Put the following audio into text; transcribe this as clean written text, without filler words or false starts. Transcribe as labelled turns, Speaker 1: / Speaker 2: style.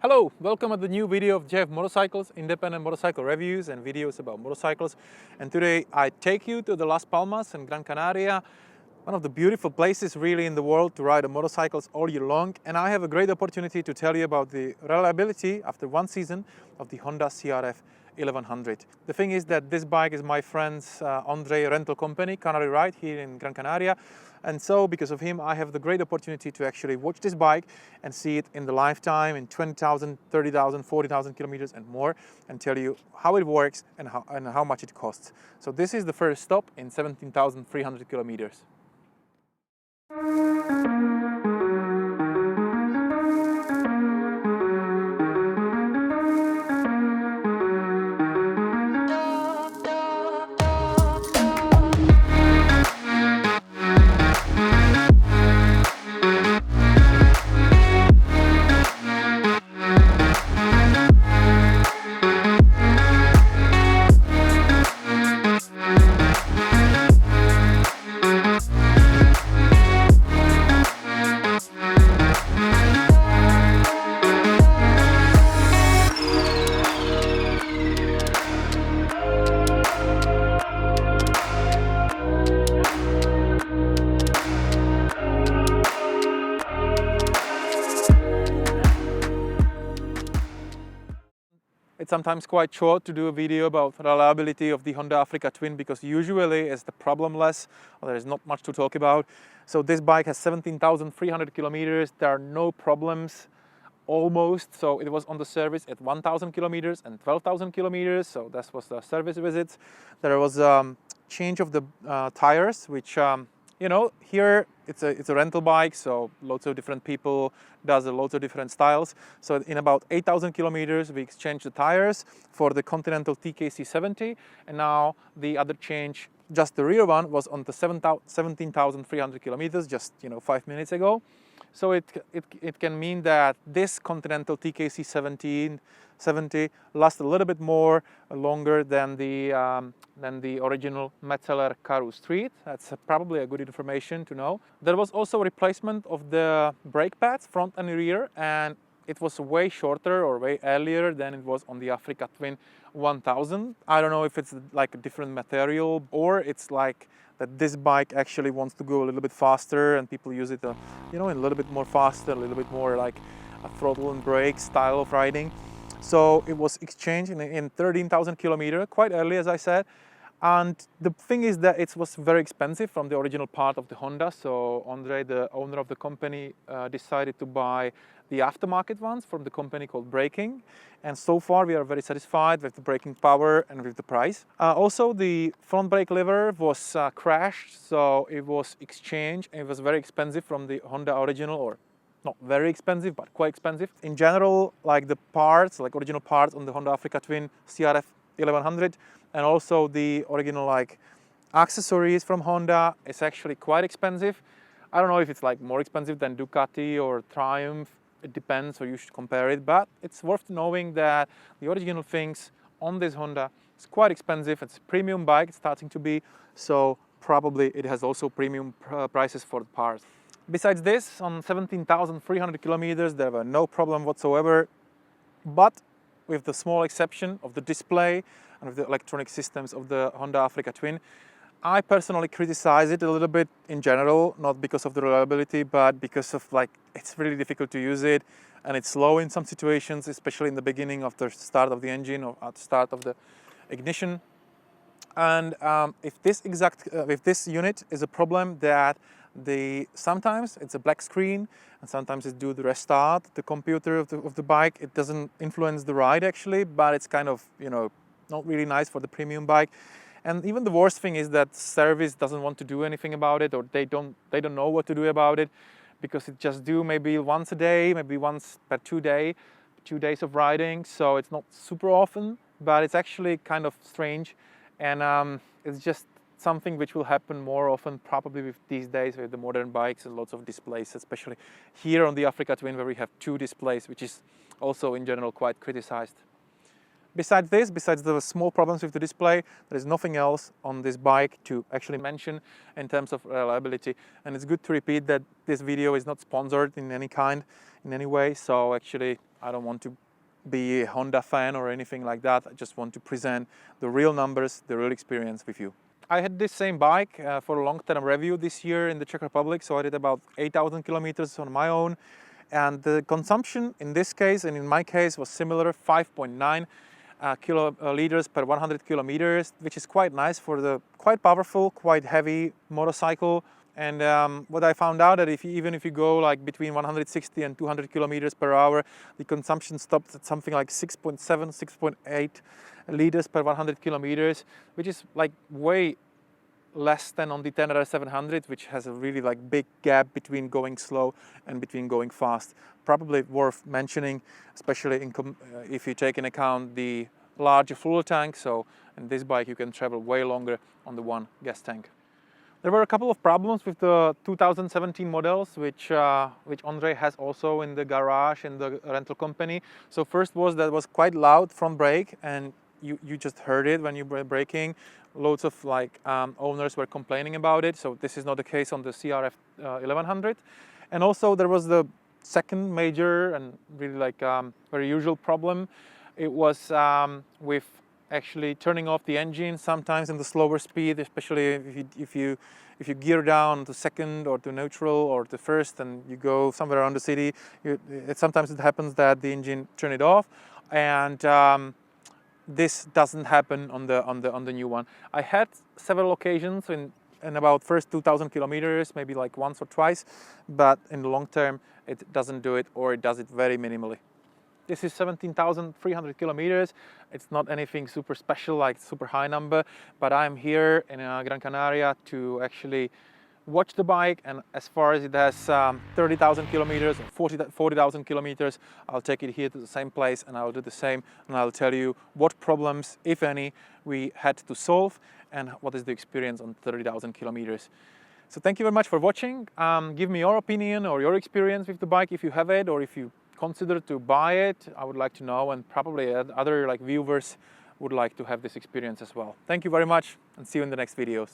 Speaker 1: Hello, welcome to the new video of JF Motorcycles, independent motorcycle reviews and videos about motorcycles. And today I take you to the Las Palmas and Gran Canaria, one of the beautiful places really in the world to ride motorcycles all year long. And I have a great opportunity to tell you about the reliability after one season of the Honda CRF1100. The thing is that this bike is my friend's Andre rental company, Canary Ride, here in Gran Canaria. And so, because of him, I have the great opportunity to actually watch this bike and see it in the lifetime in 20,000, 30,000, 40,000 kilometers and more, and tell you how it works and how much it costs. So this is the first stop in 17,300 kilometers. It's sometimes quite short to do a video about reliability of the Honda Africa Twin because usually it's the problemless, or there is not much to talk about. So this bike has 17,300 kilometers. There are no problems almost. So it was on the service at 1,000 kilometers and 12,000 kilometers. So that was the service visits. There was change of the tires, which you know, here it's a rental bike, so lots of different people does lots of different styles. So in about 8,000 kilometers, we exchanged the tires for the Continental TKC70, and now the other change, just the rear one, was on the 17,300 kilometers, just 5 minutes ago. So it can mean that this Continental TKC70 lasts a little bit longer than the original Metzeler Karoo Street. That's probably a good information to know. There was also a replacement of the brake pads, front and rear, and it was way shorter or way earlier than it was on the Africa Twin 1000. I don't know if it's like a different material or it's like that this bike actually wants to go a little bit faster and people use it in a little bit more faster, a little bit more like a throttle and brake style of riding. So it was exchanged in 13,000 kilometers, quite early, as I said. And the thing is that it was very expensive from the original part of the Honda. So Andre, the owner of the company, decided to buy the aftermarket ones from the company called Braking. And so far we are very satisfied with the braking power and with the price. Also the front brake lever was crashed, so it was exchanged. It was very expensive from the Honda original, or not very expensive, but quite expensive. In general, like the parts, like original parts on the Honda Africa Twin CRF1100, and also the original like accessories from Honda is actually quite expensive. I don't know if it's like more expensive than Ducati or Triumph. It depends, or you should compare it, but it's worth knowing that the original things on this Honda is quite expensive. It's a premium bike, it's starting to be, so probably it has also premium prices for the parts. Besides this, on 17,300 kilometers, there were no problem whatsoever, but with the small exception of the display and of the electronic systems of the Honda Africa Twin. I personally criticize it a little bit in general, not because of the reliability, but because of it's really difficult to use it and it's slow in some situations, especially in the beginning of the start of the engine or at the start of the ignition. And if this unit is a problem that sometimes it's a black screen and sometimes it's due to restart the computer of the bike. It doesn't influence the ride actually, but it's kind of not really nice for the premium bike. And even the worst thing is that service doesn't want to do anything about it, or they don't know what to do about it, because it just do maybe once a day, maybe once per 2 days of riding. So it's not super often, but it's actually kind of strange, and it's just something which will happen more often probably with these days with the modern bikes and lots of displays, especially here on the Africa Twin where we have 2 displays, which is also in general quite criticized. Besides this, besides the small problems with the display, there is nothing else on this bike to actually mention in terms of reliability. And it's good to repeat that this video is not sponsored in any way. So actually, I don't want to be a Honda fan or anything like that. I just want to present the real numbers, the real experience with you. I had this same bike for a long-term review this year in the Czech Republic, so I did about 8,000 kilometers on my own, and the consumption in this case and in my case was similar, 5.9 kiloliters per 100 kilometers, which is quite nice for the quite powerful, quite heavy motorcycle. And what I found out that even if you go like between 160 and 200 kilometers per hour, the consumption stops at something like 6.7, 6.8 liters per 100 kilometers, which is like way less than on the Canary Ride 700, which has a really like big gap between going slow and between going fast. Probably worth mentioning, especially if you take into account the larger fuel tank. So in this bike you can travel way longer on the one gas tank. There were a couple of problems with the 2017 models, which Ondřej has also in the garage in the rental company. So first was that was quite loud front brake, and you just heard it when you were braking. Loads of owners were complaining about it. So this is not the case on the CRF1100. And also there was the second major and really very usual problem. It was with actually turning off the engine sometimes in the slower speed, especially if you gear down to second or to neutral or to first and you go somewhere around the city. Sometimes it happens that the engine turn it off, and this doesn't happen on the new one. I had several occasions in about first 2,000 kilometers, maybe like once or twice, but in the long term it doesn't do it, or it does it very minimally. This is 17,300 kilometers. It's not anything super special, like super high number, but I'm here in Gran Canaria to actually watch the bike, and as far as it has 30,000 kilometers or 40,000 kilometers, I'll take it here to the same place and I'll do the same, and I'll tell you what problems, if any, we had to solve and what is the experience on 30,000 kilometers. So thank you very much for watching. Give me your opinion or your experience with the bike if you have it, or if you consider to buy it. I would like to know, and probably other viewers would like to have this experience as well. Thank you very much, and see you in the next videos.